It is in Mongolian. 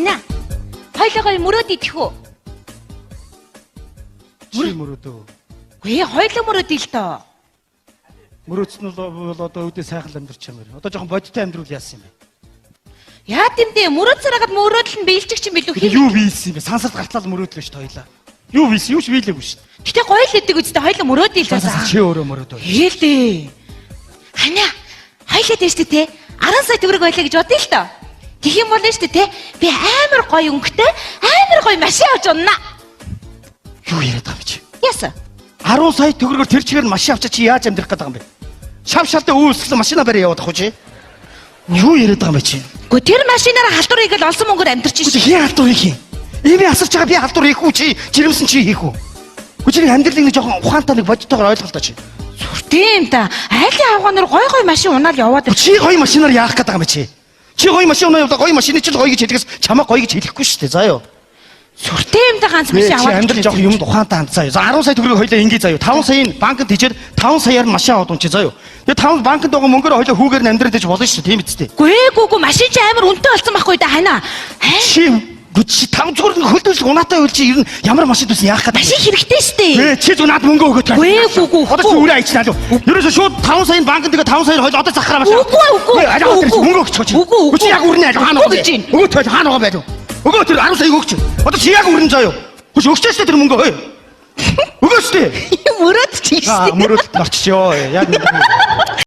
Хана. Хоёлоо мөрөөд идэх үү? Чи мөрөөдөө. Гүй хоёлоо мөрөөд ил тоо. Мөрөөдсөн бол одоо үүдээ сайхан амьдрч юм байна. Одоо жоохон бодиттой амьдруул яасан юм бэ? Яа тэмдээ мөрөөд цараагаад мөрөөдөл нь биелчих чинь билүү хий. Юу биелсэн юм бэ? Сансарт гартлал мөрөөдлөө ш тойлоо. Юу биелсэн? Юу ч биелээгүй ш. Гэтэ гоё л идэг үстэй хоёлоо мөрөөд ил Сансар байсан. чи өөрөө мөрөөдөө. Хэлээ. Хана. Хоёлоо дэжтэй те 10 сая төгрөг байлаа гэж бодъё л тоо. Тэгэх юм болно шүү дээ те. Би амар гоё өнгөтэй амар гоё машин авч уннаа. Юу яриад байгаа юм чи? Яса. 10 сая төгрөгөөр тэр чигээр машин авчаа чи яаж амьдрах гэдэг юм бэ? Шав шалтай үйлсэлэн машина барь яваад ах уу чи? Юу яриад байгаа юм бэ чи? Гү тэр машинаараа халдвар хийгээл олсон мөнгөөр амьдрч Чи шин. хий халдвар хийх юм. Эми асарч байгаа би халдвар хийх үү чи? Жирэмсэн чи хийх үү? Чи амьдралыг нэг жоохон ухаантай нэг бодтойгоор ойлголоо чи. Сүртэй юм да. Айлын авгаанаар гой гой машин унаал яваад ир. Чи гоё машинаар яах гээд байгаа юм бэ чи? Чи гоё машин унаа явуулаа гоё машины чи гоё гэж хэлгээс чамаа гоё гэж хэлэхгүй шүү дээ. Заа юу. Сүртэй юм да ганц машин Чи аваад. амьдрал жоохон юм ухаантай ханд заа юу. 10 сая төгрөг хоёлаа ингээ заа юу. 5 саяын банкнд хийчээд 5 саяар машин аваад унчи заа юу. Тэгээ 5 банкнд байгаа мөнгөөр хоёлаа хүүгээр нь амьдрал дэж болно шүү дээ. Тийм үстэй. Гү машин чи амар үнэтэй болсон байхгүй да хана. Чи чи 5 зүгээр нэг хөлдөөс унаатай үйл чи ер нь ямар машин төс яах гээд. Машин хэрэгтэй штэ. Чи зүү наад мөнгө өгөөд. Гү. Одоо чи үрээ айчнаа лу. Ерөөсө шууд 5 саяын банкнд тэгээ 5 саяар хоёул одоо захараа машин. Үгүй. Мөнгө өгч чи. Үгүй. Чи яг үрнэ хаана Үгүй гэж байна. Өгөө тэр хаана байгаа байв. Өгөө тэр 10 сая өгч. Одоо чи яг үрнэ заа юу. Хүч өгчээстэй тэр мөнгө хөөе. Өгөөстэй. Мөрөөд чи штэ. Мөрөөд навччихё. Яг нэг.